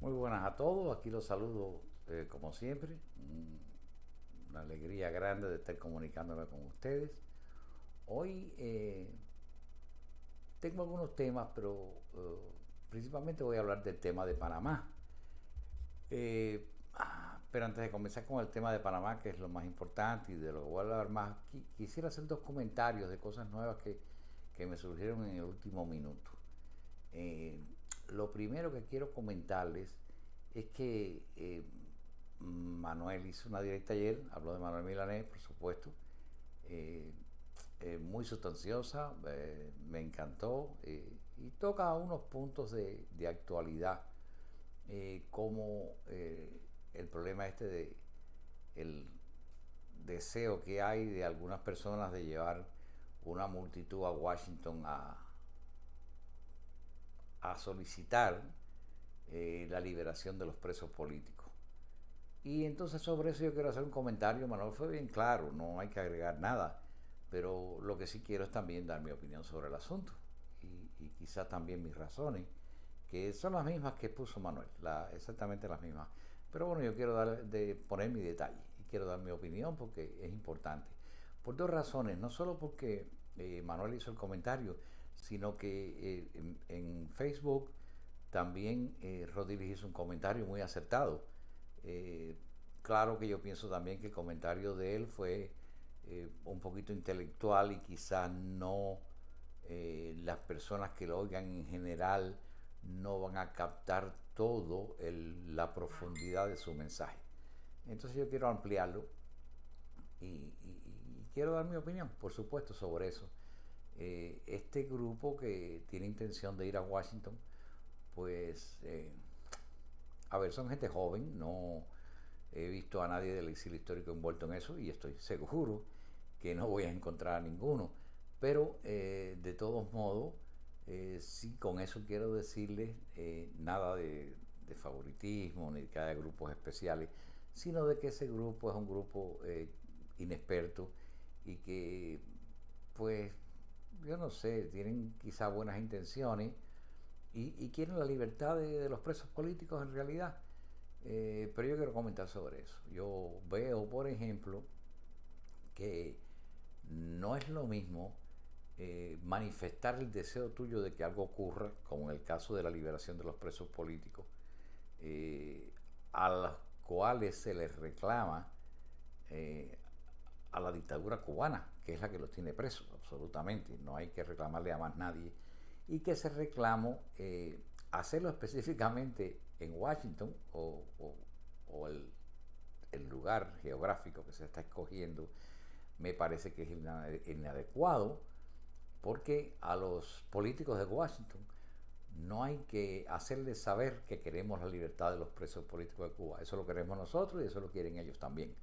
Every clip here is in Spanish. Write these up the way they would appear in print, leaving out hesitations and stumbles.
Muy buenas a todos, aquí los saludo como siempre. Una alegría grande de estar comunicándome con ustedes. Hoy tengo algunos temas, pero principalmente voy a hablar del tema de Panamá. Pero antes de comenzar con el tema de Panamá, que es lo más importante y de lo que voy a hablar más, quisiera hacer dos comentarios de cosas nuevas que me surgieron en el último minuto. Eh, lo primero que quiero comentarles es que Manuel hizo una directa ayer, habló de Manuel Milanés, por supuesto, eh, muy sustanciosa, me encantó y toca unos puntos de actualidad, como el problema este de el deseo que hay de algunas personas de llevar una multitud a Washington a solicitar la liberación de los presos políticos. Y entonces sobre eso yo quiero hacer un comentario. Manuel fue bien claro, no hay que agregar nada, pero lo que sí quiero es también dar mi opinión sobre el asunto y quizás también mis razones, que son las mismas que puso Manuel, exactamente las mismas. Pero bueno, yo quiero poner mi detalle y quiero dar mi opinión porque es importante. Por dos razones, no solo porque Manuel hizo el comentario, sino que en Facebook también Rodríguez hizo un comentario muy acertado. Eh, claro que yo pienso también que el comentario de él fue un poquito intelectual y quizás no las personas que lo oigan en general no van a captar todo la profundidad de su mensaje. Entonces yo quiero ampliarlo y quiero dar mi opinión, por supuesto, sobre eso. Este grupo que tiene intención de ir a Washington, pues, a ver, son gente joven, no he visto a nadie del exilio histórico envuelto en eso y estoy seguro que no voy a encontrar a ninguno. Pero de todos modos, sí, con eso quiero decirles nada de favoritismo ni de que haya grupos especiales, sino de que ese grupo es un grupo inexperto y que, pues, yo no sé, tienen quizá buenas intenciones y quieren la libertad de los presos políticos en realidad. Pero yo quiero comentar sobre eso. Yo veo, por ejemplo, que no es lo mismo manifestar el deseo tuyo de que algo ocurra, como en el caso de la liberación de los presos políticos, eh, a los cuales se les reclama eh, a la dictadura cubana, que es la que los tiene presos, absolutamente. No hay que reclamarle a más nadie. Y que ese reclamo, hacerlo específicamente en Washington o el lugar geográfico que se está escogiendo, me parece que es inadecuado, porque a los políticos de Washington no hay que hacerles saber que queremos la libertad de los presos políticos de Cuba. Eso lo queremos nosotros y eso lo quieren ellos también.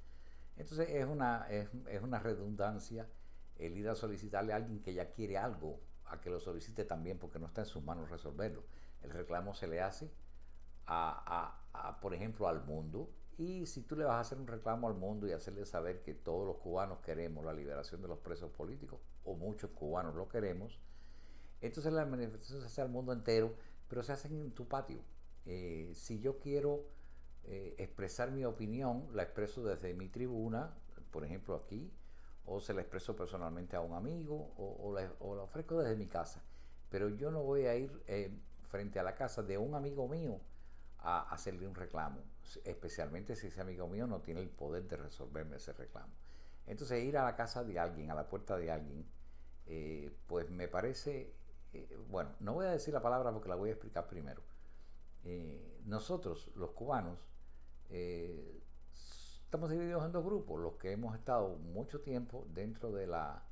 Entonces es una redundancia el ir a solicitarle a alguien que ya quiere algo, a que lo solicite también porque no está en sus manos resolverlo. El reclamo se le hace por ejemplo, al mundo. Y si tú le vas a hacer un reclamo al mundo y hacerle saber que todos los cubanos queremos la liberación de los presos políticos, o muchos cubanos lo queremos, entonces las manifestaciones se hacen al mundo entero, pero se hacen en tu patio. Si yo quiero expresar mi opinión, la expreso desde mi tribuna, por ejemplo aquí, o se la expreso personalmente a un amigo, o la ofrezco desde mi casa. Pero yo no voy a ir frente a la casa de un amigo mío a hacerle un reclamo, especialmente si ese amigo mío no tiene el poder de resolverme ese reclamo. Entonces ir a la casa de alguien, a la puerta de alguien, pues me parece, bueno, no voy a decir la palabra porque la voy a explicar primero. Nosotros, los cubanos, estamos divididos en dos grupos, los que hemos estado mucho tiempo dentro de la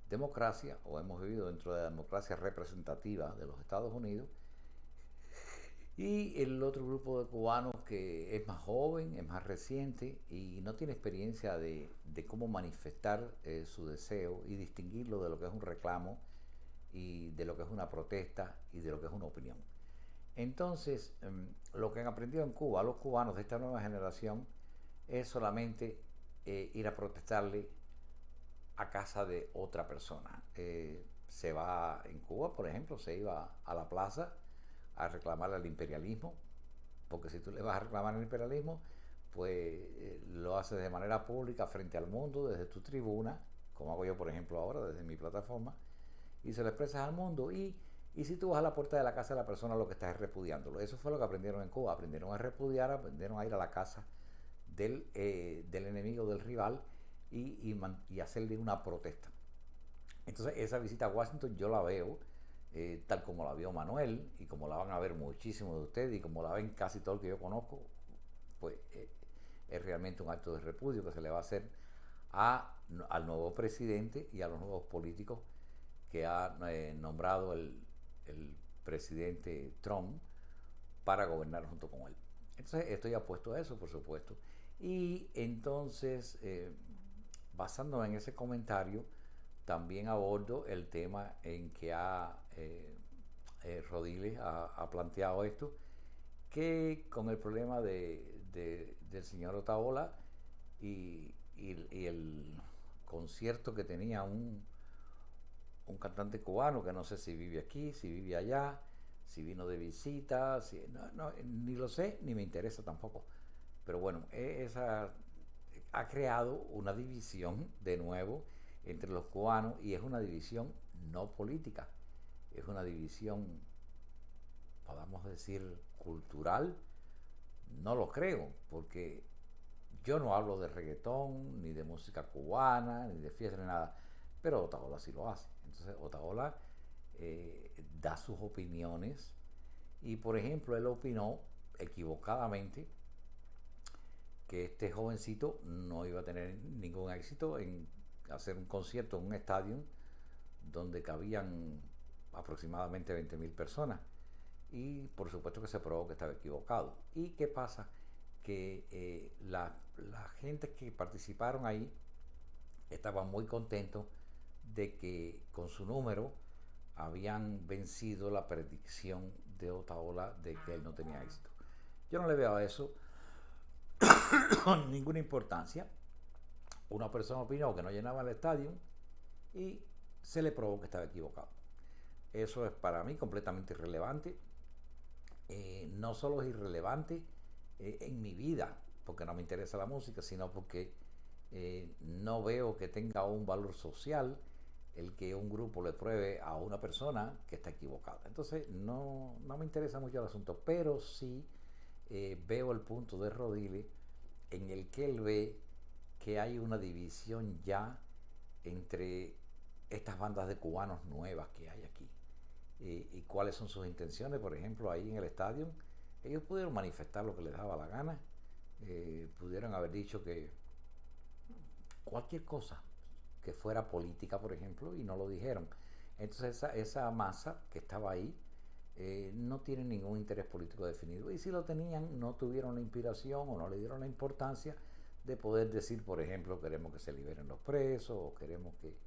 democracia o hemos vivido dentro de la democracia representativa de los Estados Unidos, y el otro grupo de cubanos que es más joven, es más reciente y no tiene experiencia de cómo manifestar su deseo y distinguirlo de lo que es un reclamo y de lo que es una protesta y de lo que es una opinión. Entonces, lo que han aprendido en Cuba los cubanos de esta nueva generación es solamente ir a protestarle a casa de otra persona. Se va en Cuba, por ejemplo, se iba a la plaza a reclamar al imperialismo porque si tú le vas a reclamar el imperialismo, pues lo haces de manera pública frente al mundo, desde tu tribuna, como hago yo por ejemplo ahora, desde mi plataforma, y se lo expresas al mundo. Y si tú vas a la puerta de la casa de la persona, lo que estás es repudiándolo. Eso fue lo que aprendieron en Cuba, aprendieron a repudiar, aprendieron a ir a la casa del enemigo, del rival, y hacerle una protesta. Entonces esa visita a Washington yo la veo tal como la vio Manuel y como la van a ver muchísimos de ustedes y como la ven casi todo el que yo conozco, pues es realmente un acto de repudio que se le va a hacer al nuevo presidente y a los nuevos políticos que ha nombrado el presidente Trump para gobernar junto con él. Entonces estoy apuesto a eso, por supuesto. Y entonces, basándome en ese comentario, también abordo el tema en que Rodiles ha planteado esto, que con el problema del señor Otaola y el concierto que tenía un cantante cubano que no sé si vive aquí, si vive allá, si vino de visita, ni lo sé, ni me interesa tampoco. Pero bueno, esa ha creado una división de nuevo entre los cubanos y es una división no política, es una división, podamos decir, cultural. No lo creo, porque yo no hablo de reggaetón, ni de música cubana, ni de fiesta, ni nada, pero Otaola sí lo hace. Entonces Otaola da sus opiniones y, por ejemplo, él opinó equivocadamente que este jovencito no iba a tener ningún éxito en hacer un concierto en un estadio donde cabían aproximadamente 20.000 personas. Y por supuesto que se probó que estaba equivocado. ¿Y qué pasa? Que la gente que participaron ahí estaban muy contentos de que con su número habían vencido la predicción de Otaola de que él no tenía éxito. Yo no le veo a eso ninguna importancia. Una persona opinó que no llenaba el estadio y se le probó que estaba equivocado. Eso es para mí completamente irrelevante. No solo es irrelevante en mi vida, porque no me interesa la música, sino porque no veo que tenga un valor social el que un grupo le pruebe a una persona que está equivocada. Entonces no me interesa mucho el asunto, pero sí veo el punto de Rodiles en el que él ve que hay una división ya entre estas bandas de cubanos nuevas que hay aquí. Y cuáles son sus intenciones. Por ejemplo, ahí en el estadio ellos pudieron manifestar lo que les daba la gana, pudieron haber dicho que cualquier cosa que fuera política, por ejemplo, y no lo dijeron. Entonces esa masa que estaba ahí no tiene ningún interés político definido, y si lo tenían no tuvieron la inspiración o no le dieron la importancia de poder decir, por ejemplo, queremos que se liberen los presos o queremos que...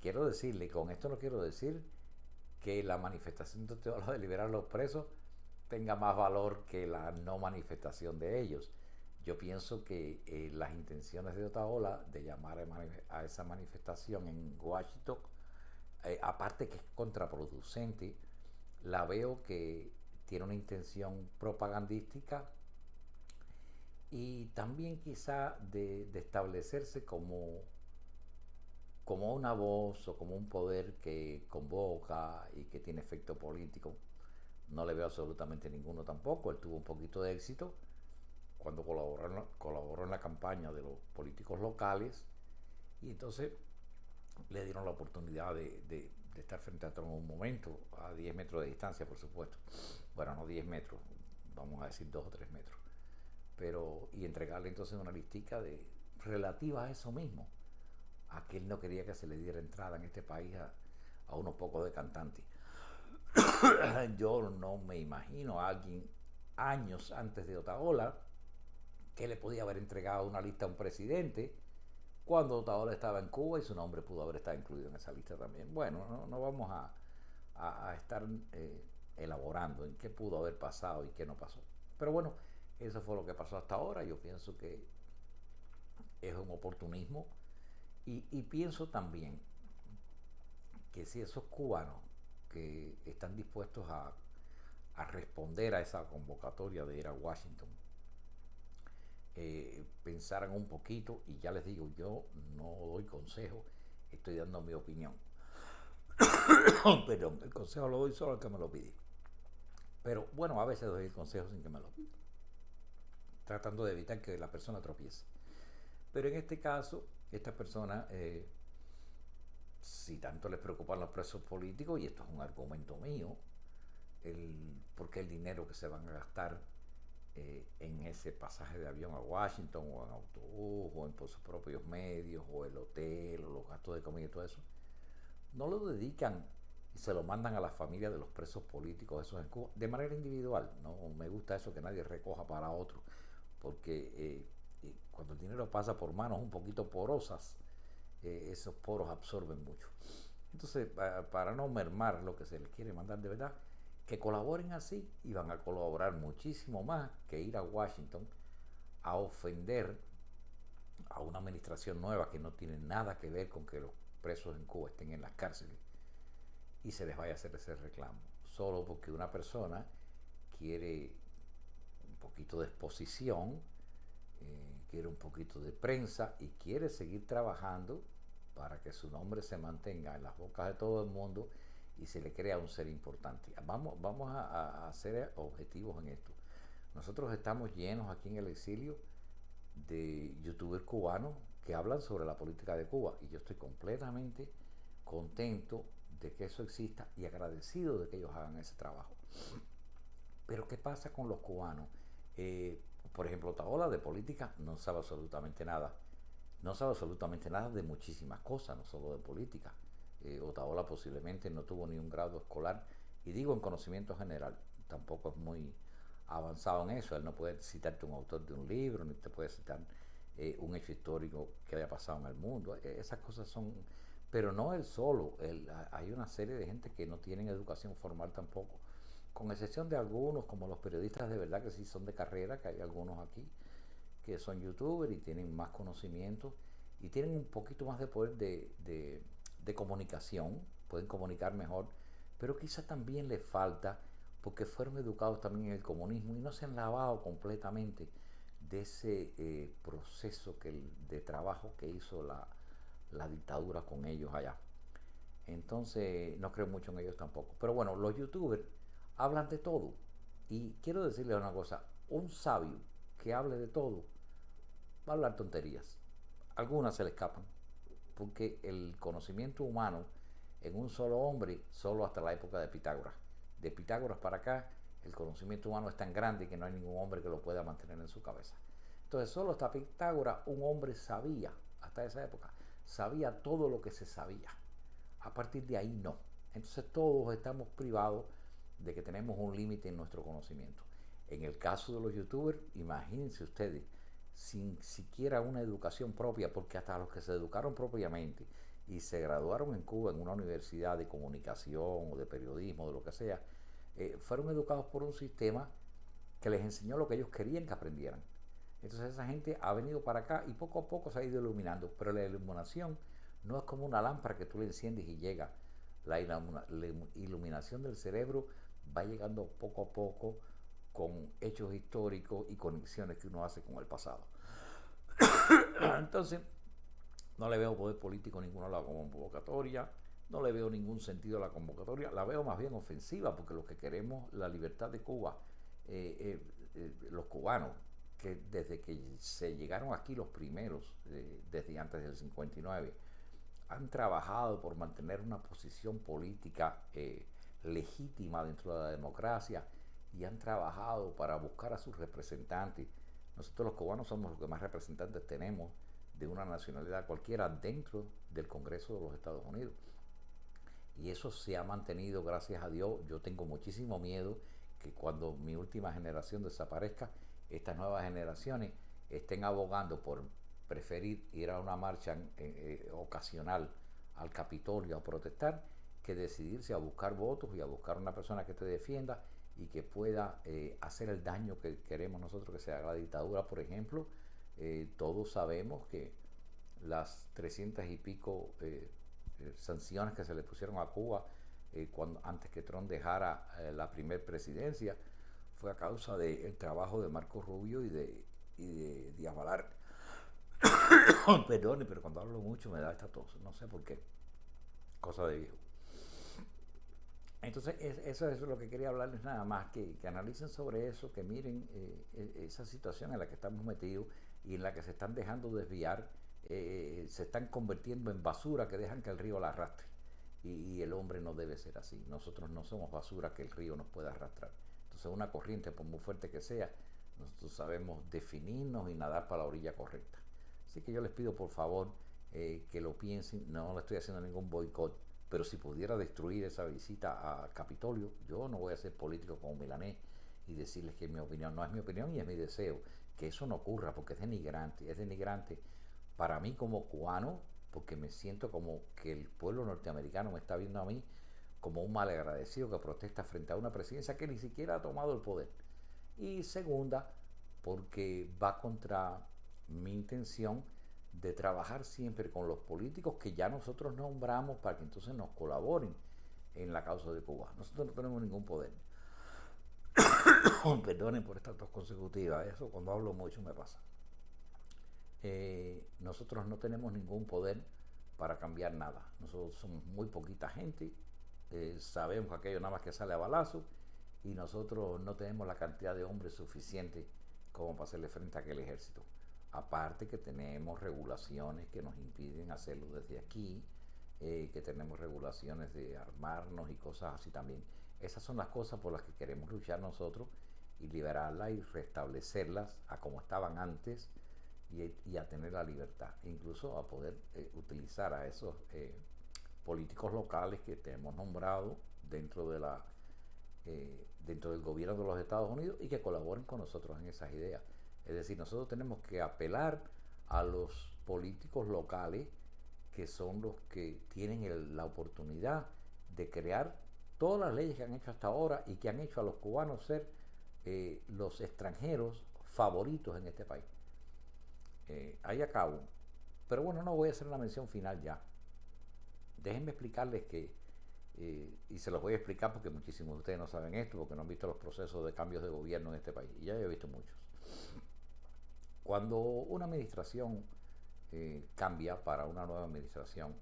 Quiero decirle, con esto no quiero decir que la manifestación de liberar los presos tenga más valor que la no manifestación de ellos. Yo pienso que las intenciones de Otaola de llamar a esa manifestación en Washington, aparte que es contraproducente, la veo que tiene una intención propagandística y también quizá de establecerse como una voz o como un poder que convoca y que tiene efecto político. No le veo absolutamente ninguno tampoco. Él tuvo un poquito de éxito cuando colaboró en la campaña de los políticos locales, y entonces le dieron la oportunidad de estar frente a Trump un momento, a 10 metros de distancia, por supuesto. Bueno, no 10 metros, vamos a decir 2 o 3 metros. Pero, y entregarle entonces una listica relativa a eso mismo, a que él no quería que se le diera entrada en este país a unos pocos de cantantes. Yo no me imagino a alguien años antes de Otaola que le podía haber entregado una lista a un presidente cuando Otaola estaba en Cuba y su nombre pudo haber estado incluido en esa lista también. Bueno, no vamos a estar elaborando en qué pudo haber pasado y qué no pasó. Pero bueno, eso fue lo que pasó hasta ahora. Yo pienso que es un oportunismo y pienso también que si esos cubanos que están dispuestos a a responder a esa convocatoria de ir a Washington, pensaran un poquito, y ya les digo, yo no doy consejo, estoy dando mi opinión. Perdón, el consejo lo doy solo al que me lo pide. Pero bueno, a veces doy el consejo sin que me lo pida, tratando de evitar que la persona tropiece. Pero en este caso, esta persona, si tanto les preocupan los presos políticos, y esto es un argumento mío, porque el dinero que se van a gastar en ese pasaje de avión a Washington, o en autobús, o en por sus propios medios, o el hotel, o los gastos de comida y todo eso, no lo dedican y se lo mandan a las familias de los presos políticos, esos en Cuba, de manera individual. No me gusta eso que nadie recoja para otro, porque cuando el dinero pasa por manos un poquito porosas, esos poros absorben mucho. Entonces, para no mermar lo que se les quiere mandar de verdad, que colaboren así, y van a colaborar muchísimo más que ir a Washington a ofender a una administración nueva que no tiene nada que ver con que los presos en Cuba estén en las cárceles y se les vaya a hacer ese reclamo, solo porque una persona quiere un poquito de exposición, quiere un poquito de prensa y quiere seguir trabajando para que su nombre se mantenga en las bocas de todo el mundo y se le crea un ser importante. Vamos a ser objetivos en esto. Nosotros estamos llenos aquí en el exilio de youtubers cubanos que hablan sobre la política de Cuba, y yo estoy completamente contento de que eso exista y agradecido de que ellos hagan ese trabajo. Pero ¿qué pasa con los cubanos? Por ejemplo, Otaola de política no sabe absolutamente nada. No sabe absolutamente nada de muchísimas cosas, no solo de política. Otaola posiblemente no tuvo ni un grado escolar, y digo en conocimiento general, tampoco es muy avanzado en eso. Él no puede citarte un autor de un libro, ni te puede citar un hecho histórico que haya pasado en el mundo. Esas cosas son, pero no él solo. Hay una serie de gente que no tienen educación formal tampoco, con excepción de algunos, como los periodistas de verdad que sí son de carrera, que hay algunos aquí que son youtubers y tienen más conocimiento y tienen un poquito más de poder de comunicación, pueden comunicar mejor, pero quizá también les falta, porque fueron educados también en el comunismo y no se han lavado completamente de ese proceso de trabajo que hizo la dictadura con ellos allá. Entonces no creo mucho en ellos tampoco. Pero bueno, los youtubers hablan de todo. Y quiero decirles una cosa, un sabio que hable de todo va a hablar tonterías. Algunas se le escapan, porque el conocimiento humano en un solo hombre, solo hasta la época de Pitágoras. De Pitágoras para acá, el conocimiento humano es tan grande que no hay ningún hombre que lo pueda mantener en su cabeza. Entonces, solo hasta Pitágoras un hombre sabía, hasta esa época, sabía todo lo que se sabía. A partir de ahí no. Entonces todos estamos privados de que tenemos un límite en nuestro conocimiento. En el caso de los youtubers, imagínense ustedes, sin siquiera una educación propia, porque hasta los que se educaron propiamente y se graduaron en Cuba en una universidad de comunicación o de periodismo, de lo que sea, fueron educados por un sistema que les enseñó lo que ellos querían que aprendieran. Entonces esa gente ha venido para acá y poco a poco se ha ido iluminando, pero la iluminación no es como una lámpara que tú le enciendes y llega. La iluminación del cerebro va llegando poco a poco con hechos históricos y conexiones que uno hace con el pasado. Entonces, no le veo poder político ninguno a la convocatoria, no le veo ningún sentido a la convocatoria, la veo más bien ofensiva, porque los que queremos la libertad de Cuba, los cubanos, que desde que se llegaron aquí los primeros, desde antes del 59, han trabajado por mantener una posición política legítima dentro de la democracia, y han trabajado para buscar a sus representantes. Nosotros los cubanos somos los que más representantes tenemos de una nacionalidad cualquiera dentro del Congreso de los Estados Unidos. Y eso se ha mantenido, gracias a Dios. Yo tengo muchísimo miedo que cuando mi última generación desaparezca, estas nuevas generaciones estén abogando por preferir ir a una marcha ocasional al Capitolio a protestar, que decidirse a buscar votos y a buscar una persona que te defienda y que pueda hacer el daño que queremos nosotros que se haga la dictadura. Por ejemplo, todos sabemos que las 300 y pico sanciones que se le pusieron a Cuba antes que Trump dejara la primera presidencia, fue a causa del trabajo de Marco Rubio y de Díaz Balart. Perdone, pero cuando hablo mucho me da esta tos, no sé por qué, cosa de viejo. Entonces, eso es lo que quería hablarles nada más, que analicen sobre eso, que miren esa situación en la que estamos metidos y en la que se están dejando desviar, se están convirtiendo en basura que dejan que el río la arrastre. Y el hombre no debe ser así. Nosotros no somos basura que el río nos pueda arrastrar. Entonces, una corriente, por muy fuerte que sea, nosotros sabemos definirnos y nadar para la orilla correcta. Así que yo les pido por favor que lo piensen. No le estoy haciendo ningún boicot, pero si pudiera destruir esa visita a Capitolio, yo no voy a ser político como Milanés y decirles que mi opinión no es mi opinión y es mi deseo, que eso no ocurra, porque es denigrante para mí como cubano, porque me siento como que el pueblo norteamericano me está viendo a mí como un malagradecido que protesta frente a una presidencia que ni siquiera ha tomado el poder. Y segunda, porque va contra mi intención de trabajar siempre con los políticos que ya nosotros nombramos para que entonces nos colaboren en la causa de Cuba. Nosotros no tenemos ningún poder. Perdonen por estas dos consecutivas, eso cuando hablo mucho me pasa. Nosotros no tenemos ningún poder para cambiar nada. Nosotros somos muy poquita gente, sabemos que aquello nada más que sale a balazo y nosotros no tenemos la cantidad de hombres suficiente como para hacerle frente a aquel ejército. Aparte que tenemos regulaciones que nos impiden hacerlo desde aquí, que tenemos regulaciones de armarnos y cosas así también. Esas son las cosas por las que queremos luchar nosotros y liberarlas y restablecerlas a como estaban antes y a tener la libertad, incluso a poder utilizar a esos políticos locales que tenemos nombrado dentro de dentro del gobierno de los Estados Unidos y que colaboren con nosotros en esas ideas. Es decir, nosotros tenemos que apelar a los políticos locales que son los que tienen la oportunidad de crear todas las leyes que han hecho hasta ahora y que han hecho a los cubanos ser los extranjeros favoritos en este país. Ahí acabo. Pero bueno, no voy a hacer una mención final ya. Déjenme explicarles que, y se los voy a explicar porque muchísimos de ustedes no saben esto, porque no han visto los procesos de cambios de gobierno en este país. Y ya he visto muchos. Cuando una administración cambia para una nueva administración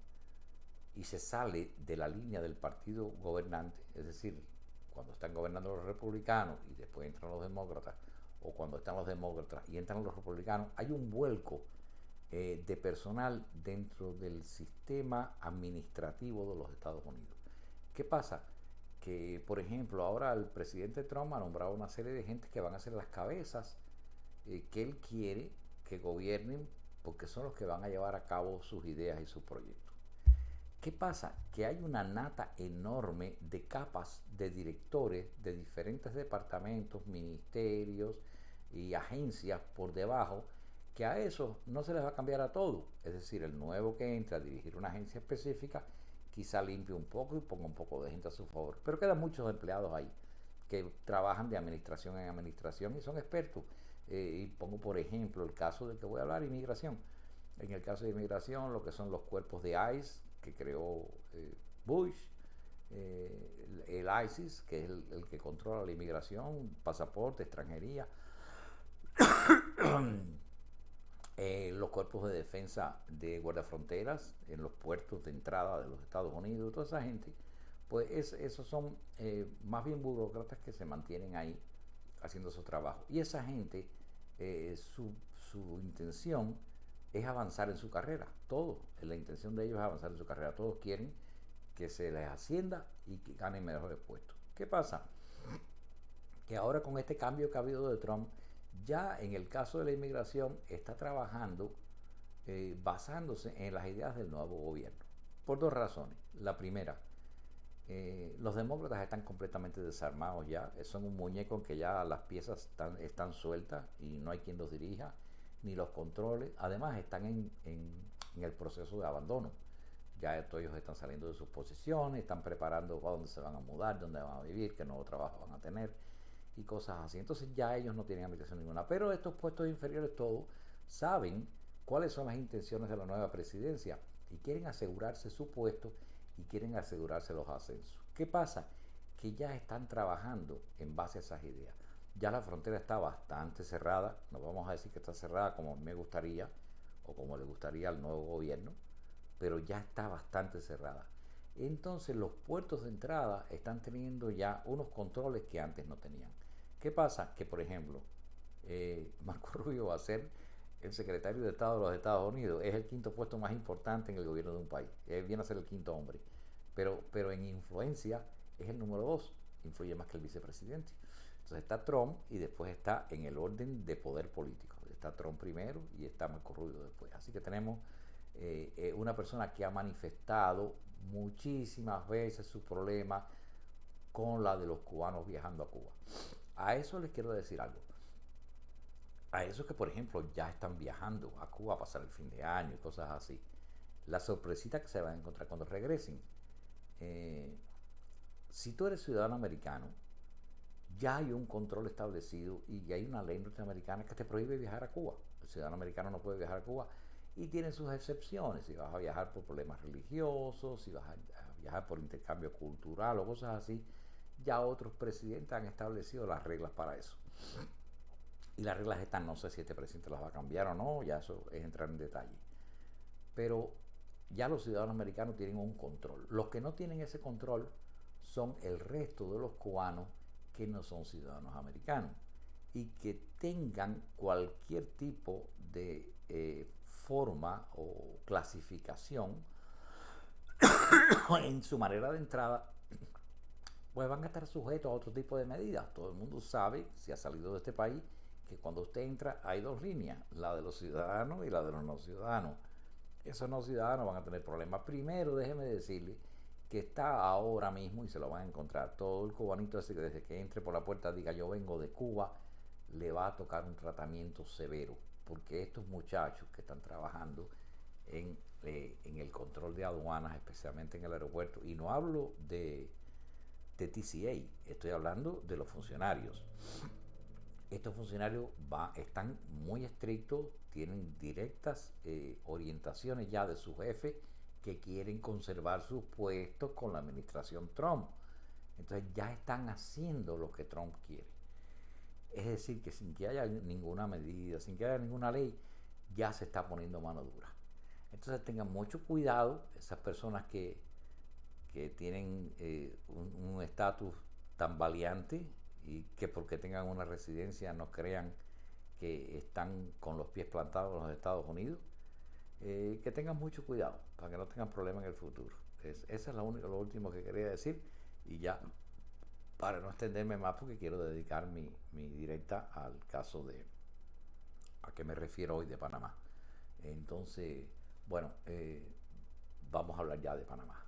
y se sale de la línea del partido gobernante, es decir, cuando están gobernando los republicanos y después entran los demócratas, o cuando están los demócratas y entran los republicanos, hay un vuelco de personal dentro del sistema administrativo de los Estados Unidos. ¿Qué pasa? Que, por ejemplo, ahora el presidente Trump ha nombrado una serie de gente que van a ser las cabezas que él quiere que gobiernen, porque son los que van a llevar a cabo sus ideas y sus proyectos. ¿Qué pasa? Que hay una nata enorme de capas de directores de diferentes departamentos, ministerios y agencias por debajo, que a eso no se les va a cambiar a todo. Es decir, el nuevo que entra a dirigir una agencia específica quizá limpie un poco y ponga un poco de gente a su favor. Pero quedan muchos empleados ahí que trabajan de administración en administración y son expertos. Y pongo por ejemplo el caso del que voy a hablar, inmigración. En el caso de inmigración, lo que son los cuerpos de ICE, que creó Bush, el ISIS, que es el que controla la inmigración, pasaporte, extranjería, los cuerpos de defensa de guardafronteras en los puertos de entrada de los Estados Unidos, toda esa gente, pues esos son más bien burócratas que se mantienen ahí haciendo su trabajo. Y esa gente, su intención es avanzar en su carrera. La intención de ellos es avanzar en su carrera. Todos quieren que se les ascienda y que ganen mejores puestos. ¿Qué pasa? Que ahora con este cambio que ha habido de Trump, ya en el caso de la inmigración está trabajando basándose en las ideas del nuevo gobierno. Por dos razones. La primera, los demócratas están completamente desarmados ya. Son un muñeco en que ya las piezas están sueltas y no hay quien los dirija ni los controle. Además están en el proceso de abandono. Ya todos ellos están saliendo de sus posiciones, están preparando para dónde se van a mudar, dónde van a vivir, qué nuevo trabajo van a tener y cosas así. Entonces ya ellos no tienen aplicación ninguna. Pero estos puestos inferiores todos saben cuáles son las intenciones de la nueva presidencia y quieren asegurarse su puesto y quieren asegurarse los ascensos. ¿Qué pasa? Que ya están trabajando en base a esas ideas. Ya la frontera está bastante cerrada, no vamos a decir que está cerrada como me gustaría o como le gustaría al nuevo gobierno, pero ya está bastante cerrada. Entonces los puertos de entrada están teniendo ya unos controles que antes no tenían. ¿Qué pasa? Que por ejemplo, Marco Rubio va a ser el secretario de Estado de los Estados Unidos, es el quinto puesto más importante en el gobierno de un país, él viene a ser el quinto hombre, pero en influencia es el número dos, influye más que el vicepresidente. Entonces está Trump y después está en el orden de poder político, está Trump primero y está Marco Rubio después. Así que tenemos una persona que ha manifestado muchísimas veces su problema con la de los cubanos viajando a Cuba. A eso les quiero decir algo. A esos que, por ejemplo, ya están viajando a Cuba a pasar el fin de año y cosas así. La sorpresita que se van a encontrar cuando regresen. Si tú eres ciudadano americano, ya hay un control establecido y hay una ley norteamericana que te prohíbe viajar a Cuba. El ciudadano americano no puede viajar a Cuba y tiene sus excepciones. Si vas a viajar por problemas religiosos, si vas a viajar por intercambio cultural o cosas así, ya otros presidentes han establecido las reglas para eso. Y las reglas están, no sé si este presidente las va a cambiar o no, ya eso es entrar en detalle. Pero ya los ciudadanos americanos tienen un control. Los que no tienen ese control son el resto de los cubanos que no son ciudadanos americanos y que tengan cualquier tipo de forma o clasificación en su manera de entrada, pues van a estar sujetos a otro tipo de medidas. Todo el mundo sabe, si ha salido de este país, que cuando usted entra hay dos líneas, la de los ciudadanos y la de los no ciudadanos. Esos no ciudadanos van a tener problemas. Primero, déjeme decirle que está ahora mismo, y se lo van a encontrar, todo el cubanito ese que desde que entre por la puerta diga yo vengo de Cuba, le va a tocar un tratamiento severo, porque estos muchachos que están trabajando en el control de aduanas, especialmente en el aeropuerto, y no hablo de TCA, estoy hablando de los funcionarios. Estos funcionarios están muy estrictos, tienen directas orientaciones ya de su jefe que quieren conservar sus puestos con la administración Trump. Entonces ya están haciendo lo que Trump quiere. Es decir, que sin que haya ninguna medida, sin que haya ninguna ley, ya se está poniendo mano dura. Entonces tengan mucho cuidado esas personas que tienen un estatus tan valiante y que porque tengan una residencia no crean que están con los pies plantados en los Estados Unidos, que tengan mucho cuidado para que no tengan problemas en el futuro. Esa es lo último que quería decir y ya para no extenderme más porque quiero dedicar mi directa al caso a qué me refiero hoy de Panamá. Entonces, bueno, vamos a hablar ya de Panamá.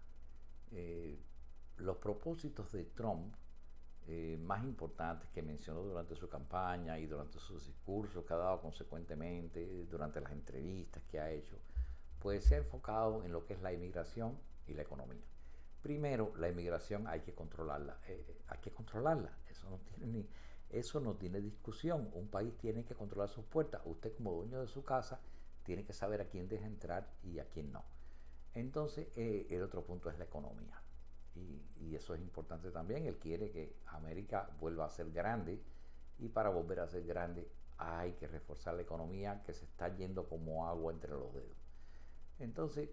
Los propósitos de Trump más importantes que mencionó durante su campaña y durante sus discursos que ha dado consecuentemente, durante las entrevistas que ha hecho, pues se ha enfocado en lo que es la inmigración y la economía. Primero, la inmigración hay que controlarla, eso no tiene discusión. Un país tiene que controlar sus puertas. Usted como dueño de su casa tiene que saber a quién deja entrar y a quién no. Entonces, el otro punto es la economía. Y eso es importante también. Él quiere que América vuelva a ser grande y para volver a ser grande hay que reforzar la economía que se está yendo como agua entre los dedos. Entonces,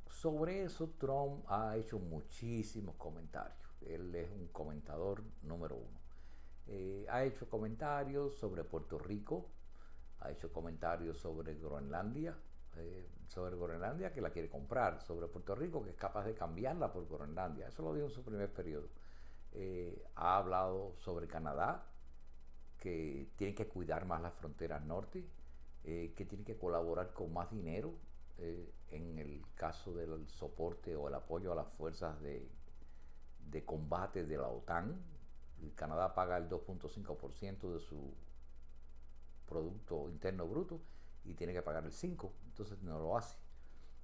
sobre eso Trump ha hecho muchísimos comentarios. Él es un comentador número uno. Ha hecho comentarios sobre Puerto Rico, ha hecho comentarios sobre Groenlandia, que la quiere comprar, sobre Puerto Rico que es capaz de cambiarla por Groenlandia. Eso lo dijo en su primer periodo. Ha hablado sobre Canadá, que tiene que cuidar más las fronteras norte, que tiene que colaborar con más dinero en el caso del soporte o el apoyo a las fuerzas de combate de la OTAN. El Canadá paga el 2.5% de su Producto Interno Bruto y tiene que pagar el 5%, entonces no lo hace.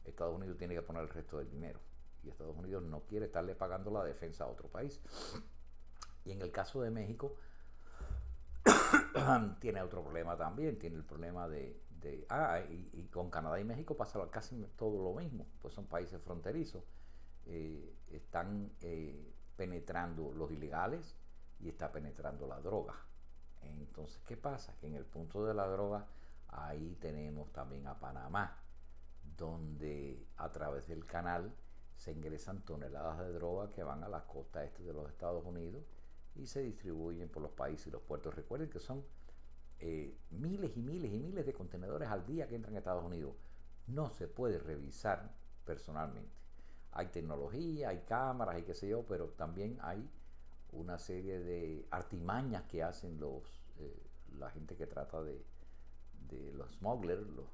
Estados Unidos tiene que poner el resto del dinero y Estados Unidos no quiere estarle pagando la defensa a otro país. Y en el caso de México tiene otro problema también, tiene el problema y con Canadá y México pasa casi todo lo mismo, pues son países fronterizos. están penetrando los ilegales y está penetrando la droga. Entonces, ¿qué pasa? Que en el punto de la droga, ahí tenemos también a Panamá, donde a través del canal se ingresan toneladas de droga que van a la costa este de los Estados Unidos y se distribuyen por los países y los puertos. Recuerden que son miles y miles y miles de contenedores al día que entran a Estados Unidos. No se puede revisar personalmente. Hay tecnología, hay cámaras y qué sé yo, pero también hay una serie de artimañas que hacen la gente que trata de los smugglers, los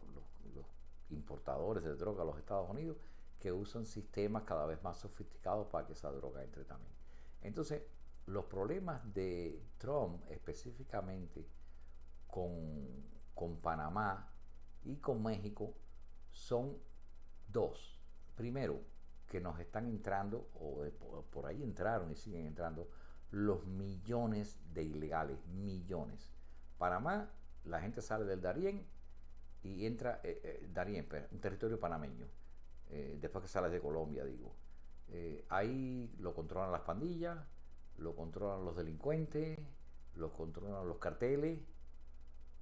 importadores de droga a los Estados Unidos, que usan sistemas cada vez más sofisticados para que esa droga entre también. Entonces, los problemas de Trump específicamente con Panamá y con México son dos. Primero, que nos están entrando, o por ahí entraron y siguen entrando, los millones de ilegales, millones. Panamá, la gente sale del Darién y entra, Darién, un territorio panameño, después que sale de Colombia, digo. Ahí lo controlan las pandillas, lo controlan los delincuentes, lo controlan los carteles,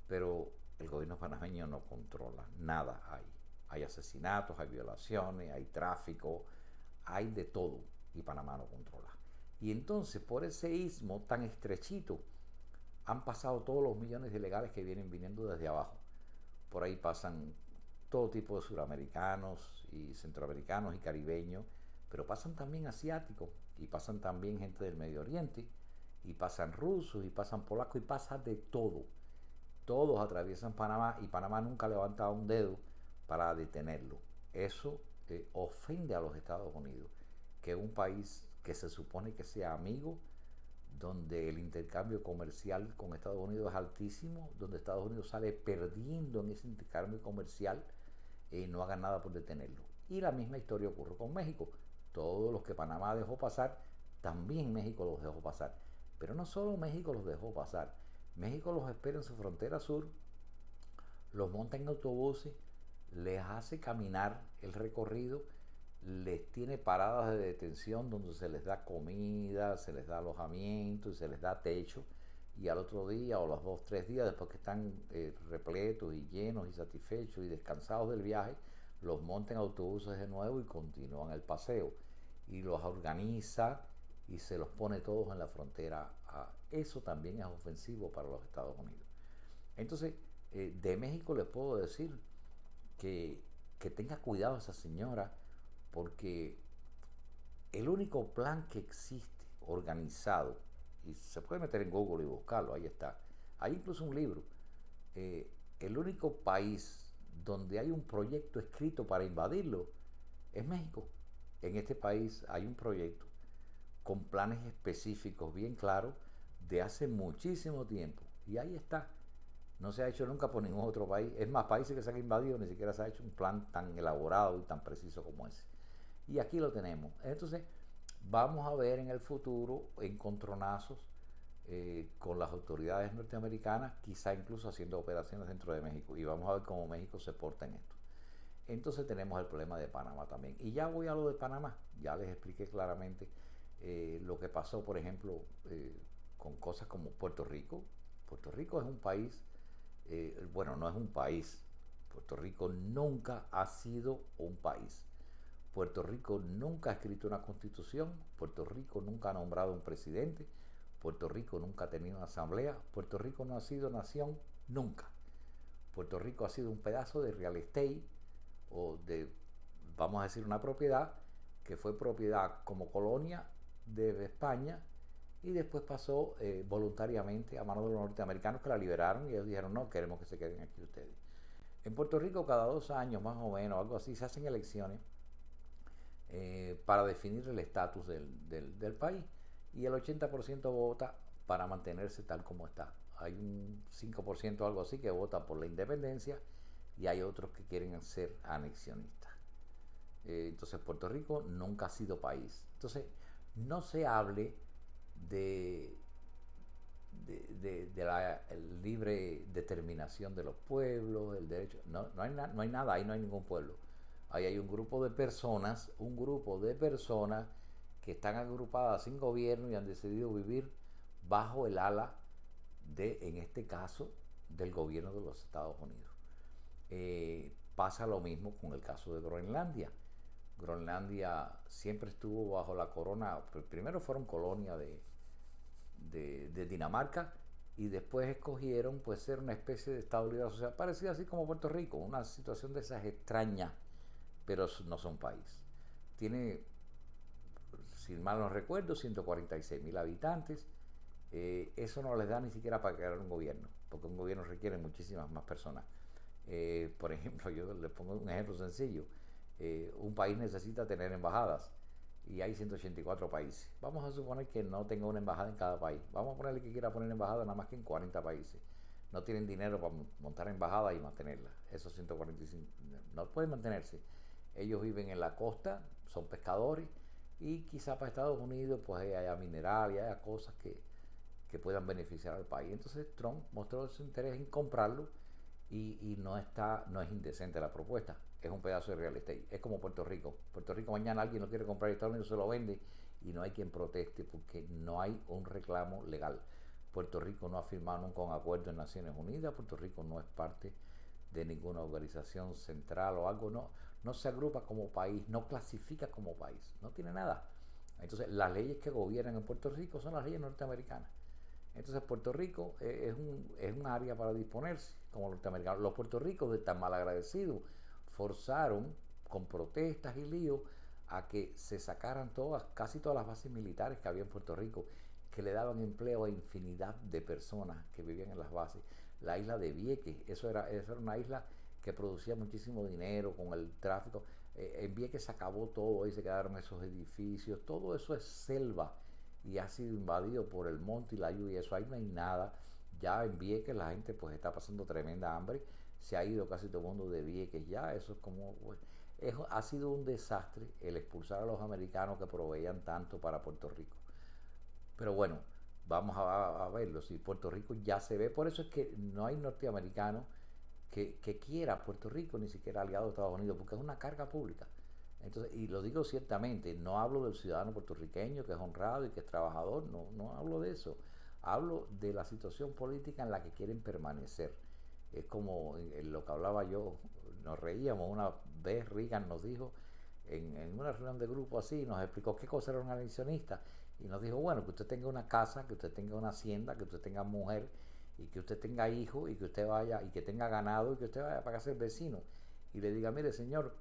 pero el gobierno panameño no controla nada ahí. Hay asesinatos, hay violaciones, hay tráfico, hay de todo y Panamá no controla. Y entonces por ese istmo tan estrechito han pasado todos los millones de ilegales que vienen viniendo desde abajo. Por ahí pasan todo tipo de suramericanos y centroamericanos y caribeños, pero pasan también asiáticos y pasan también gente del Medio Oriente y pasan rusos y pasan polacos y pasa de todo. Todos atraviesan Panamá y Panamá nunca ha levantado un dedo para detenerlo. Eso ofende a los Estados Unidos, que es un país que se supone que sea amigo, donde el intercambio comercial con Estados Unidos es altísimo, donde Estados Unidos sale perdiendo en ese intercambio comercial, no hagan nada por detenerlo. Y la misma historia ocurre con México. Todos los que Panamá dejó pasar, también México los dejó pasar. Pero no solo México los dejó pasar, México los espera en su frontera sur, los monta en autobuses, les hace caminar el recorrido, les tiene paradas de detención donde se les da comida, se les da alojamiento y se les da techo, y al otro día o los 2 o 3 días después que están repletos y llenos y satisfechos y descansados del viaje, los monta en autobuses de nuevo y continúan el paseo y los organiza y se los pone todos en la frontera. Eso también es ofensivo para los Estados Unidos. Entonces, de México les puedo decir que tenga cuidado esa señora, porque el único plan que existe organizado, y se puede meter en Google y buscarlo, ahí está, hay incluso un libro, el único país donde hay un proyecto escrito para invadirlo es México. En este país hay un proyecto con planes específicos bien claros de hace muchísimo tiempo, y ahí está. No se ha hecho nunca por ningún otro país. Es más, países que se han invadido ni siquiera se ha hecho un plan tan elaborado y tan preciso como ese. Y aquí lo tenemos. Entonces, vamos a ver en el futuro encontronazos con las autoridades norteamericanas, quizá incluso haciendo operaciones dentro de México. Y vamos a ver cómo México se porta en esto. Entonces tenemos el problema de Panamá también. Y ya voy a lo de Panamá. Ya les expliqué claramente lo que pasó, por ejemplo, con cosas como Puerto Rico. Puerto Rico es un país, bueno, no es un país. Puerto Rico nunca ha sido un país. Puerto Rico nunca ha escrito una constitución. Puerto Rico nunca ha nombrado un presidente. Puerto Rico nunca ha tenido una asamblea. Puerto Rico no ha sido nación nunca. Puerto Rico ha sido un pedazo de real estate, o de, vamos a decir, una propiedad que fue propiedad como colonia de España y después pasó voluntariamente a manos de los norteamericanos, que la liberaron y ellos dijeron: no, queremos que se queden aquí ustedes. En Puerto Rico cada 2 años más o menos, algo así, se hacen elecciones para definir el estatus del país, y el 80% vota para mantenerse tal como está. Hay un 5% algo así que vota por la independencia, y hay otros que quieren ser anexionistas. Entonces Puerto Rico nunca ha sido país. Entonces no se hable de, de la libre determinación de los pueblos, el derecho. No hay nada, ahí no hay ningún pueblo. ahí hay un grupo de personas que están agrupadas sin gobierno y han decidido vivir bajo el ala de, en este caso, del gobierno de los Estados Unidos. Pasa lo mismo con el caso de Groenlandia. Groenlandia siempre estuvo bajo la corona, primero fueron colonia de Dinamarca y después escogieron pues ser una especie de Estado Libre Asociado, parecido así como Puerto Rico, una situación de esas extrañas, pero no son país. Tiene, si mal no recuerdo, 146.000 habitantes. Eso no les da ni siquiera para crear un gobierno, porque un gobierno requiere muchísimas más personas. Por ejemplo, yo les pongo un ejemplo sencillo. Un país necesita tener embajadas y hay 184 países. Vamos a suponer que no tenga una embajada en cada país. Vamos a ponerle que quiera poner embajada nada más que en 40 países. No tienen dinero para montar embajada y mantenerla. Esos 145 no pueden mantenerse. Ellos viven en la costa, son pescadores y quizá para Estados Unidos pues haya mineral y haya cosas que puedan beneficiar al país. Entonces Trump mostró su interés en comprarlo y no es indecente la propuesta. Es un pedazo de real estate. Es como Puerto Rico. Puerto Rico mañana alguien lo quiere comprar y Estados Unidos se lo vende y no hay quien proteste porque no hay un reclamo legal. Puerto Rico no ha firmado nunca un acuerdo en Naciones Unidas. Puerto Rico no es parte de ninguna organización central o algo. No se agrupa como país, no clasifica como país. No tiene nada. Entonces las leyes que gobiernan en Puerto Rico son las leyes norteamericanas. Entonces Puerto Rico es un área para disponerse como norteamericanos. Los puertorricos de tan malagradecidos forzaron con protestas y líos a que se sacaran casi todas las bases militares que había en Puerto Rico, que le daban empleo a infinidad de personas que vivían en las bases. La isla de Vieques, eso era una isla que producía muchísimo dinero con el tráfico. En Vieques se acabó todo, ahí se quedaron esos edificios, todo eso es selva y ha sido invadido por el monte y la lluvia, eso ahí no hay nada. Ya en Vieques la gente pues está pasando tremenda hambre, se ha ido casi todo el mundo de Vieques ya, eso es como, pues, ha sido un desastre el expulsar a los americanos que proveían tanto para Puerto Rico. Pero bueno, vamos a verlo, si Puerto Rico ya se ve, por eso es que no hay norteamericano que quiera Puerto Rico, ni siquiera aliado a Estados Unidos, porque es una carga pública. Entonces, y lo digo ciertamente, no hablo del ciudadano puertorriqueño que es honrado y que es trabajador, no hablo de eso. Hablo de la situación política en la que quieren permanecer. Es como en lo que hablaba yo, nos reíamos, una vez Reagan nos dijo, en una reunión de grupo así, nos explicó qué cosa era un anexionista y nos dijo, bueno, que usted tenga una casa, que usted tenga una hacienda, que usted tenga mujer y que usted tenga hijos y que usted vaya y que tenga ganado y que usted vaya para casa del vecino y le diga, mire señor,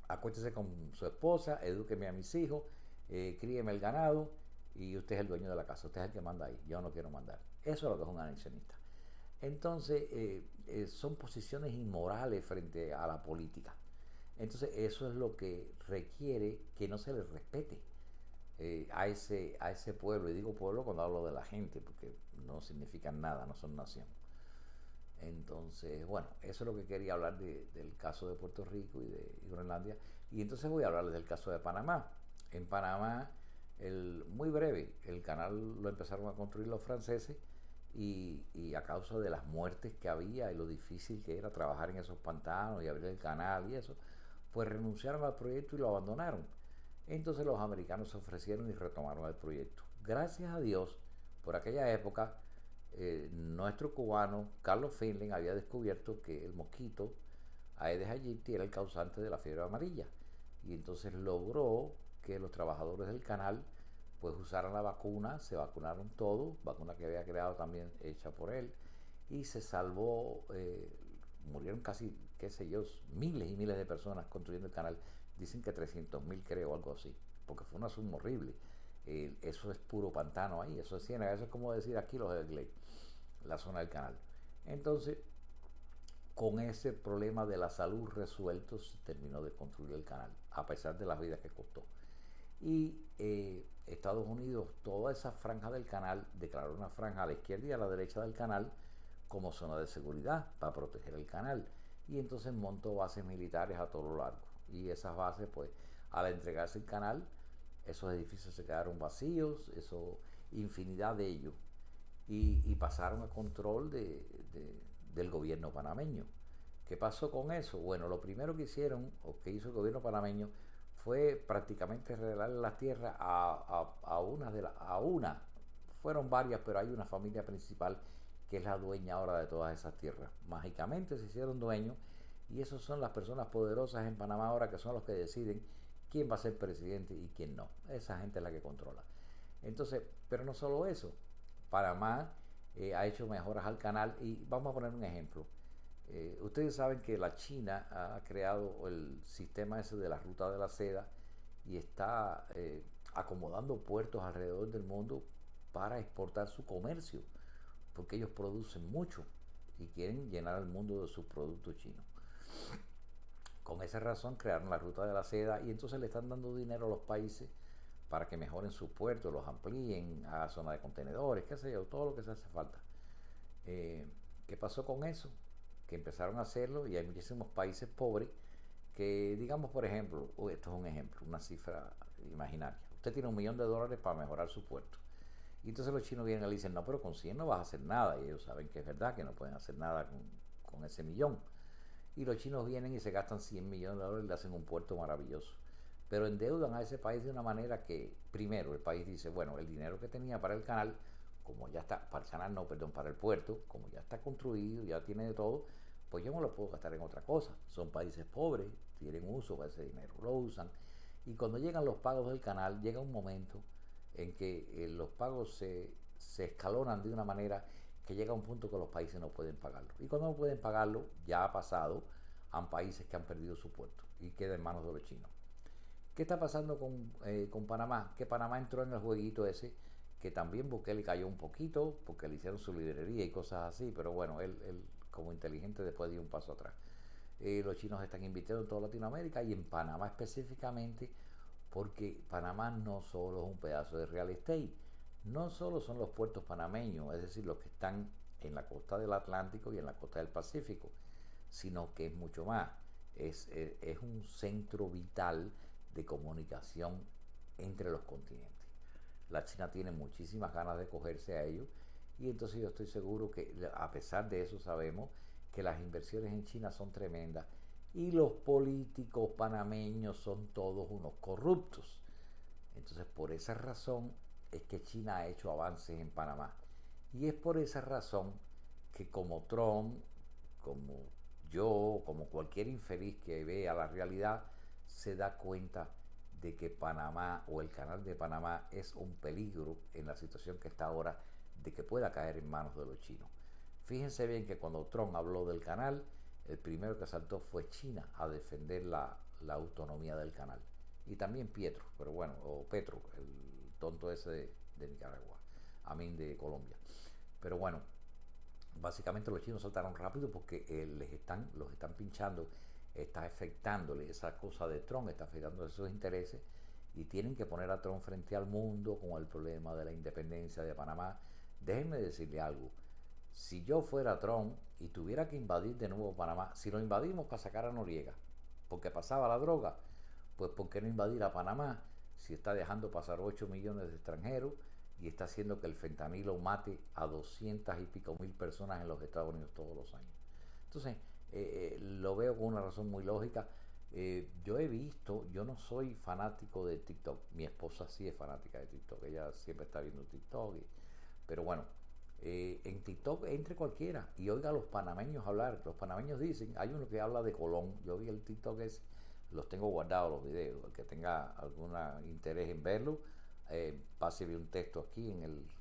acuéstese con su esposa, edúqueme a mis hijos, críeme el ganado y usted es el dueño de la casa, usted es el que manda ahí, yo no quiero mandar. Eso es lo que es un anexionista. Entonces, son posiciones inmorales frente a la política. Entonces, eso es lo que requiere que no se le respete a ese pueblo. Y digo pueblo cuando hablo de la gente, porque no significan nada, no son nación. Entonces, bueno, eso es lo que quería hablar del caso de Puerto Rico y Groenlandia. Y entonces voy a hablarles del caso de Panamá. En Panamá, muy breve, el canal lo empezaron a construir los franceses y a causa de las muertes que había y lo difícil que era trabajar en esos pantanos y abrir el canal y eso, pues renunciaron al proyecto y lo abandonaron. Entonces los americanos se ofrecieron y retomaron el proyecto. Gracias a Dios, por aquella época, nuestro cubano Carlos Finley había descubierto que el mosquito Aedes aegypti era el causante de la fiebre amarilla y entonces logró que los trabajadores del canal pues usaran la vacuna, se vacunaron todos, vacuna que había creado también hecha por él y se salvó, murieron casi, qué sé yo, miles y miles de personas construyendo el canal, dicen que 300.000 creo, algo así, porque fue una suma horrible. Eso es puro pantano ahí, eso es ciénaga, eso es como decir aquí los Everglades, la zona del canal. Entonces, con ese problema de la salud resuelto, se terminó de construir el canal, a pesar de las vidas que costó. Y Estados Unidos, toda esa franja del canal, declaró una franja a la izquierda y a la derecha del canal como zona de seguridad para proteger el canal. Y entonces montó bases militares a todo lo largo. Y esas bases, pues, al entregarse el canal, esos edificios se quedaron vacíos, infinidad de ellos, y pasaron a control del gobierno panameño, ¿Qué pasó con eso? Bueno, lo primero que hicieron, o que hizo el gobierno panameño, fue prácticamente regalarle las tierras a una. Fueron varias, pero hay una familia principal que es la dueña ahora de todas esas tierras. Mágicamente se hicieron dueños y esas son las personas poderosas en Panamá ahora que son los que deciden quién va a ser presidente y quién no. Esa gente es la que controla. Entonces, pero no solo eso, Panamá ha hecho mejoras al canal y vamos a poner un ejemplo. Ustedes saben que la China ha creado el sistema ese de la ruta de la seda y está acomodando puertos alrededor del mundo para exportar su comercio, porque ellos producen mucho y quieren llenar al mundo de sus productos chinos. Con esa razón crearon la ruta de la seda y entonces le están dando dinero a los países para que mejoren sus puertos, los amplíen a zona de contenedores, qué sé yo, todo lo que se hace falta. Eh, ¿Qué pasó con eso? Que empezaron a hacerlo y hay muchísimos países pobres que, digamos, por ejemplo, esto es un ejemplo, una cifra imaginaria. Usted tiene $1.000.000 para mejorar su puerto. Y entonces los chinos vienen y le dicen, no, pero con 100 no vas a hacer nada. Y ellos saben que es verdad, que no pueden hacer nada con ese millón. Y los chinos vienen y se gastan $100 millones y le hacen un puerto maravilloso. Pero endeudan a ese país de una manera que, primero, el país dice, bueno, el dinero que tenía para el canal, como ya está, para el canal no, perdón, para el puerto, como ya está construido, ya tiene de todo, pues yo me lo puedo gastar en otra cosa. Son países pobres, tienen uso para ese dinero, lo usan. Y cuando llegan los pagos del canal, llega un momento en que los pagos se escalonan de una manera que llega a un punto que los países no pueden pagarlo. Y cuando no pueden pagarlo, ya ha pasado a países que han perdido su puerto y queda en manos de los chinos. ¿Qué está pasando con Panamá? Que Panamá entró en el jueguito ese, que también Bukele cayó un poquito, porque le hicieron su librería y cosas así, pero bueno, él como inteligente después dio un paso atrás. Los chinos están invirtiendo en toda Latinoamérica y en Panamá específicamente, porque Panamá no solo es un pedazo de real estate, no solo son los puertos panameños, es decir, los que están en la costa del Atlántico y en la costa del Pacífico, sino que es mucho más. Es un centro vital de comunicación entre los continentes. La China tiene muchísimas ganas de cogerse a ellos y entonces yo estoy seguro que a pesar de eso sabemos que las inversiones en China son tremendas y los políticos panameños son todos unos corruptos. Entonces por esa razón es que China ha hecho avances en Panamá. Y es por esa razón que como Trump, como yo, como cualquier infeliz que vea la realidad, se da cuenta de que Panamá o el canal de Panamá es un peligro en la situación que está ahora de que pueda caer en manos de los chinos. Fíjense bien que cuando Trump habló del canal, el primero que saltó fue China a defender la autonomía del canal. Y también Pietro, pero bueno, o Petro, el tonto ese de Nicaragua, a mí de Colombia. Pero bueno, básicamente los chinos saltaron rápido porque los están pinchando, está afectándole esa cosa de Trump, está afectando sus intereses y tienen que poner a Trump frente al mundo con el problema de la independencia de Panamá. Déjenme decirle algo, si yo fuera Trump y tuviera que invadir de nuevo Panamá, si lo invadimos para sacar a Noriega, porque pasaba la droga, pues ¿por qué no invadir a Panamá si está dejando pasar 8 millones de extranjeros y está haciendo que el fentanilo mate a 200 y pico mil personas en los Estados Unidos todos los años? Entonces, lo veo con una razón muy lógica. Yo he visto, yo no soy fanático de TikTok, mi esposa sí es fanática de TikTok, ella siempre está viendo TikTok, pero bueno, en TikTok entre cualquiera y oiga a los panameños hablar. Los panameños dicen, hay uno que habla de Colón, yo vi el TikTok ese, los tengo guardados los videos, el que tenga algún interés en verlo, páseme un texto aquí,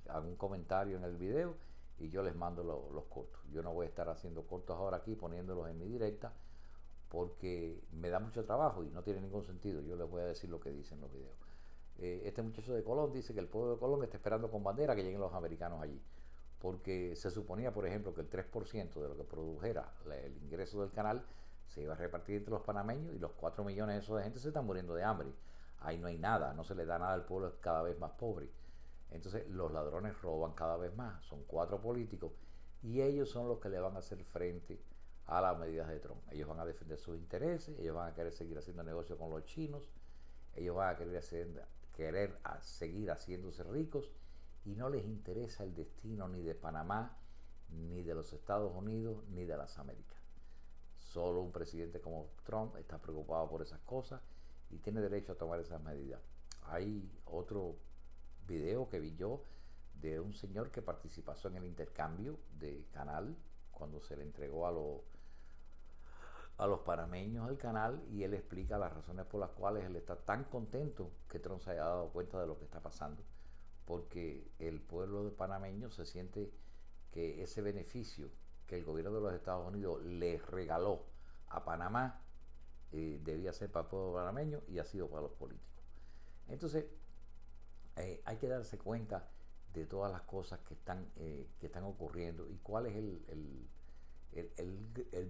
algún comentario en el video y yo les mando los cortos. Yo no voy a estar haciendo cortos ahora aquí, poniéndolos en mi directa, porque me da mucho trabajo y no tiene ningún sentido. Yo les voy a decir lo que dicen los videos. Este muchacho de Colón dice que el pueblo de Colón está esperando con bandera que lleguen los americanos allí, porque se suponía, por ejemplo, que el 3% de lo que produjera el ingreso del canal se iba a repartir entre los panameños y los 4 millones de esos de gente se están muriendo de hambre. Ahí no hay nada, no se le da nada al pueblo, es cada vez más pobre. Entonces los ladrones roban cada vez más, son 4 políticos y ellos son los que le van a hacer frente a las medidas de Trump. Ellos van a defender sus intereses, ellos van a querer seguir haciendo negocio con los chinos, ellos van a querer seguir haciéndose ricos y no les interesa el destino ni de Panamá, ni de los Estados Unidos, ni de las Américas. Solo un presidente como Trump está preocupado por esas cosas y tiene derecho a tomar esas medidas. Hay otro video que vi yo de un señor que participó en el intercambio de canal cuando se le entregó a los panameños el canal, y él explica las razones por las cuales él está tan contento que Trump se haya dado cuenta de lo que está pasando, porque el pueblo de panameño se siente que ese beneficio que el gobierno de los Estados Unidos les regaló a Panamá debía ser para el pueblo panameño y ha sido para los políticos. Entonces hay que darse cuenta de todas las cosas que están ocurriendo y cuál es el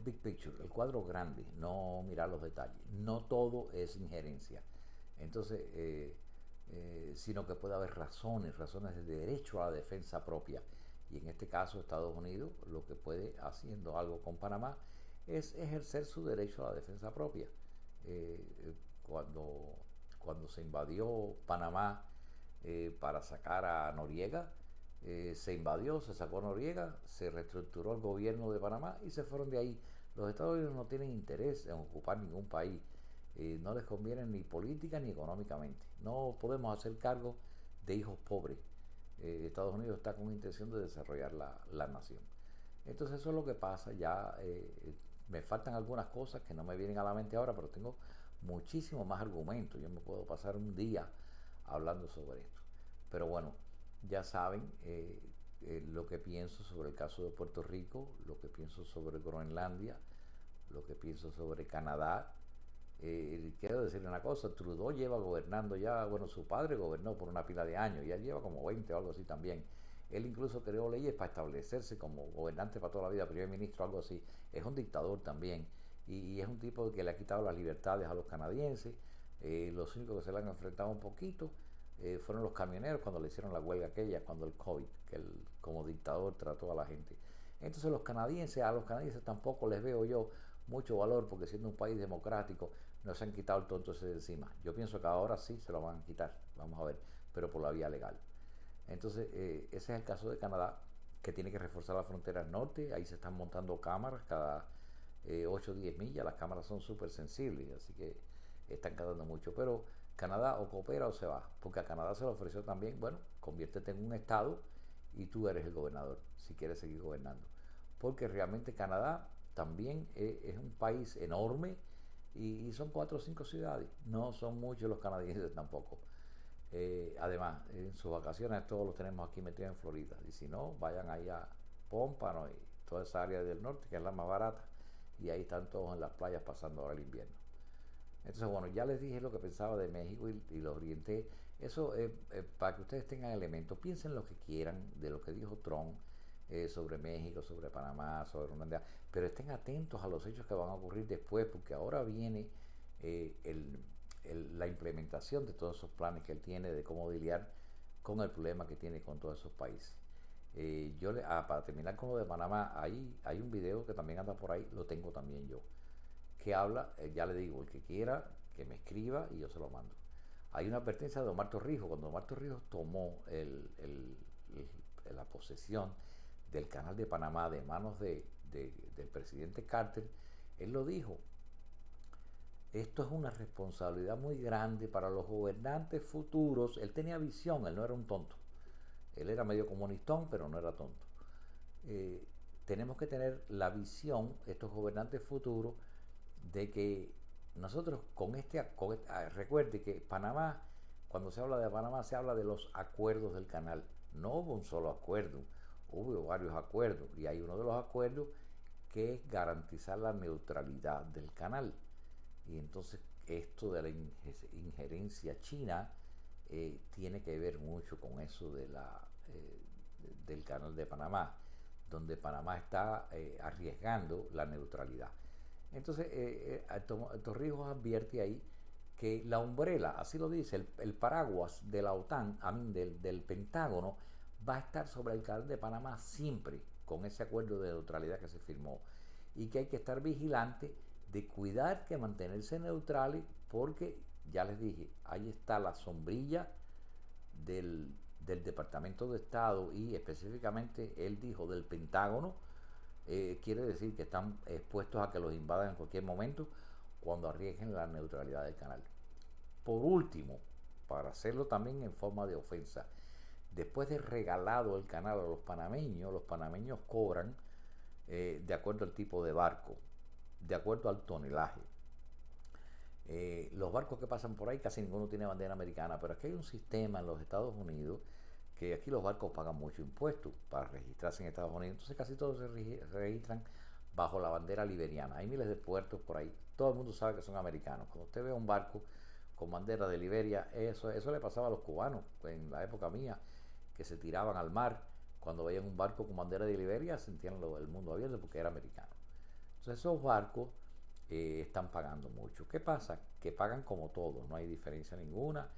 big picture, el cuadro grande, no mirar los detalles. No todo es injerencia. Entonces, sino que puede haber razones de derecho a la defensa propia. Y en este caso, Estados Unidos lo que puede, haciendo algo con Panamá, es ejercer su derecho a la defensa propia. Cuando, cuando se invadió Panamá para sacar a Noriega, se invadió, se sacó a Noriega, se reestructuró el gobierno de Panamá y se fueron de ahí. Los Estados Unidos no tienen interés en ocupar ningún país, no les conviene ni política ni económicamente. No podemos hacer cargo de hijos pobres. Estados Unidos está con intención de desarrollar la nación. Entonces eso es lo que pasa. Ya me faltan algunas cosas que no me vienen a la mente ahora, pero tengo muchísimos más argumentos. Yo me puedo pasar un día hablando sobre esto. Pero bueno, ya saben lo que pienso sobre el caso de Puerto Rico, lo que pienso sobre Groenlandia, lo que pienso sobre Canadá. Quiero decirle una cosa, Trudeau lleva gobernando ya, bueno, su padre gobernó por una pila de años y él lleva como 20 o algo así también. Él incluso creó leyes para establecerse como gobernante para toda la vida, primer ministro, algo así. Es un dictador también y es un tipo que le ha quitado las libertades a los canadienses. Los únicos que se le han enfrentado un poquito fueron los camioneros cuando le hicieron la huelga aquella, cuando el COVID, que él como dictador trató a la gente. Entonces a los canadienses tampoco les veo yo mucho valor, porque siendo un país democrático no se han quitado el tonto ese de encima. Yo pienso que ahora sí se lo van a quitar, vamos a ver, pero por la vía legal. Entonces ese es el caso de Canadá, que tiene que reforzar la frontera norte. Ahí se están montando cámaras cada 8 o 10 millas. Las cámaras son súper sensibles, así que están quedando mucho. Pero Canadá o coopera o se va, porque a Canadá se le ofreció también, bueno, conviértete en un estado y tú eres el gobernador si quieres seguir gobernando, porque realmente Canadá también es un país enorme y son 4 o 5 ciudades, no son muchos los canadienses tampoco. Además, en sus vacaciones todos los tenemos aquí metidos en Florida, y si no, vayan ahí a Pómpano y toda esa área del norte, que es la más barata, y ahí están todos en las playas pasando ahora el invierno. Entonces, bueno, ya les dije lo que pensaba de México y los orienté. Eso para que ustedes tengan elementos, piensen lo que quieran de lo que dijo Trump sobre México, sobre Panamá, sobre Groenlandia, pero estén atentos a los hechos que van a ocurrir después, porque ahora viene la implementación de todos esos planes que él tiene de cómo lidiar con el problema que tiene con todos esos países. Para terminar con lo de Panamá, hay un video que también anda por ahí, lo tengo también yo, que habla, ya le digo, el que quiera que me escriba y yo se lo mando. Hay una advertencia de Omar Torrijos, cuando Omar Torrijos tomó la posesión del canal de Panamá de manos del presidente Carter. Él lo dijo: esto es una responsabilidad muy grande para los gobernantes futuros. Él tenía visión, él no era un tonto. Él era medio comunistón, pero no era tonto. Tenemos que tener la visión, estos gobernantes futuros, de que nosotros recuerde que Panamá, cuando se habla de Panamá, se habla de los acuerdos del canal. No hubo un solo acuerdo, hubo varios acuerdos, y hay uno de los acuerdos que es garantizar la neutralidad del canal. Y entonces esto de la injerencia china tiene que ver mucho con eso del canal de Panamá, donde Panamá está arriesgando la neutralidad. Entonces Torrijos advierte ahí que la umbrella, así lo dice, el paraguas de la OTAN, del Pentágono, va a estar sobre el canal de Panamá siempre, con ese acuerdo de neutralidad que se firmó, y que hay que estar vigilante de cuidar que mantenerse neutrales, porque ya les dije, ahí está la sombrilla del Departamento de Estado y específicamente él dijo del Pentágono, quiere decir que están expuestos a que los invadan en cualquier momento cuando arriesguen la neutralidad del canal. Por último, para hacerlo también en forma de ofensa, después de regalado el canal a los panameños cobran de acuerdo al tipo de barco, de acuerdo al tonelaje. Los barcos que pasan por ahí casi ninguno tiene bandera americana, pero aquí hay un sistema en los Estados Unidos que aquí los barcos pagan mucho impuesto para registrarse en Estados Unidos, entonces casi todos se registran bajo la bandera liberiana. Hay miles de puertos por ahí, todo el mundo sabe que son americanos. Cuando usted ve un barco con bandera de Liberia, eso le pasaba a los cubanos en la época mía, que se tiraban al mar cuando veían un barco con bandera de Liberia, sentían el mundo abierto porque era americano. Entonces esos barcos están pagando mucho. ¿Qué pasa? Que pagan como todos, no hay diferencia ninguna.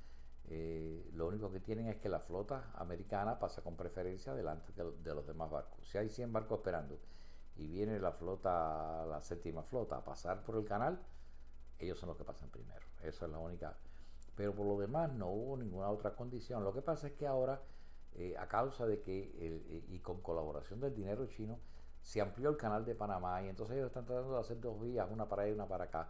Lo único que tienen es que la flota americana pasa con preferencia delante de los demás barcos. Si hay 100 barcos esperando y viene la séptima flota a pasar por el canal, ellos son los que pasan primero. Esa es la única. Pero por lo demás no hubo ninguna otra condición. Lo que pasa es que ahora, a causa de que, y con colaboración del dinero chino, se amplió el canal de Panamá y entonces ellos están tratando de hacer dos vías, una para allá y una para acá.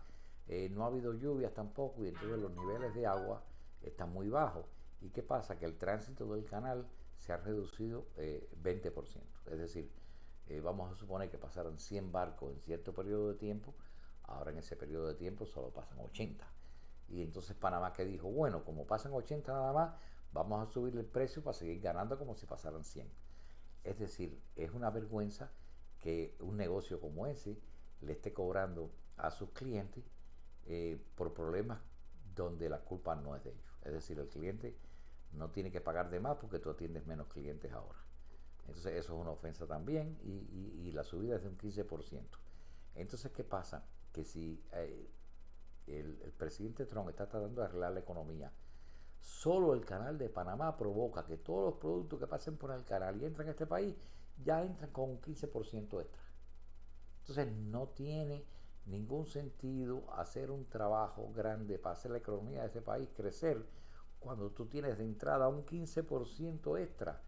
No ha habido lluvias tampoco y entonces los niveles de agua están muy bajos. ¿Y qué pasa? Que el tránsito del canal se ha reducido 20%. Es decir, vamos a suponer que pasaron 100 barcos en cierto periodo de tiempo, ahora en ese periodo de tiempo solo pasan 80. Y entonces Panamá que dijo, bueno, como pasan 80 nada más, vamos a subir el precio para seguir ganando como si pasaran 100. Es decir, es una vergüenza que un negocio como ese le esté cobrando a sus clientes por problemas donde la culpa no es de ellos. Es decir, el cliente no tiene que pagar de más porque tú atiendes menos clientes ahora. Entonces eso es una ofensa también y la subida es de un 15%. Entonces, ¿qué pasa? Que si el presidente Trump está tratando de arreglar la economía, solo el canal de Panamá provoca que todos los productos que pasen por el canal y entran a este país ya entran con un 15% extra. Entonces no tiene ningún sentido hacer un trabajo grande para hacer la economía de ese país crecer cuando tú tienes de entrada un 15% extra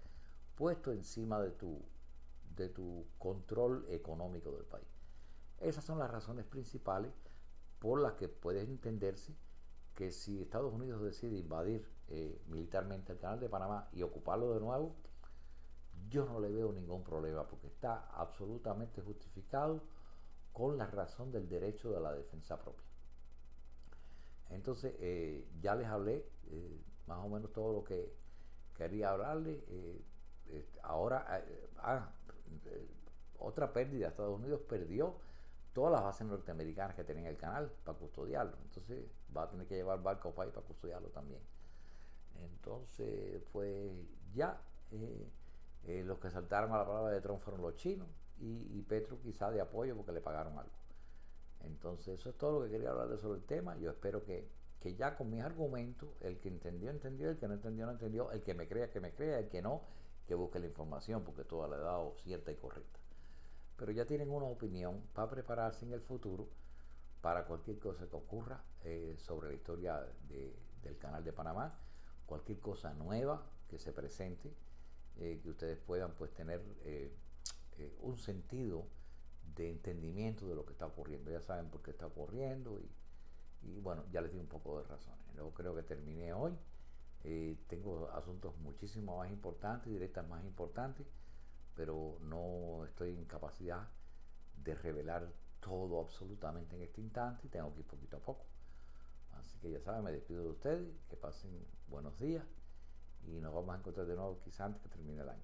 puesto encima de tu control económico del país. Esas son las razones principales por las que puede entenderse que si Estados Unidos decide invadir militarmente el canal de Panamá y ocuparlo de nuevo, yo no le veo ningún problema porque está absolutamente justificado con la razón del derecho de la defensa propia. Entonces, ya les hablé más o menos todo lo que quería hablarles. Ahora, otra pérdida, Estados Unidos perdió todas las bases norteamericanas que tenía el canal para custodiarlo. Entonces va a tener que llevar barcos para custodiarlo también. Entonces, pues ya los que saltaron a la palabra de Trump fueron los chinos y Petro quizá de apoyo porque le pagaron algo. Entonces eso es todo lo que quería hablar sobre el tema. Yo espero que ya con mis argumentos, el que entendió, entendió, el que no entendió, no entendió, el que me crea, el que no, que busque la información porque toda la he dado cierta y correcta. Pero ya tienen una opinión para prepararse en el futuro para cualquier cosa que ocurra sobre la historia del canal de Panamá, cualquier cosa nueva que se presente, que ustedes puedan pues tener un sentido de entendimiento de lo que está ocurriendo. Ya saben por qué está ocurriendo y bueno, ya les di un poco de razones. Yo creo que terminé hoy. Tengo asuntos muchísimo más importantes, directas más importantes, pero no estoy en capacidad de revelar todo absolutamente en este instante y tengo que ir poquito a poco. Así que ya saben, me despido de ustedes, que pasen buenos días y nos vamos a encontrar de nuevo quizá antes que termine el año.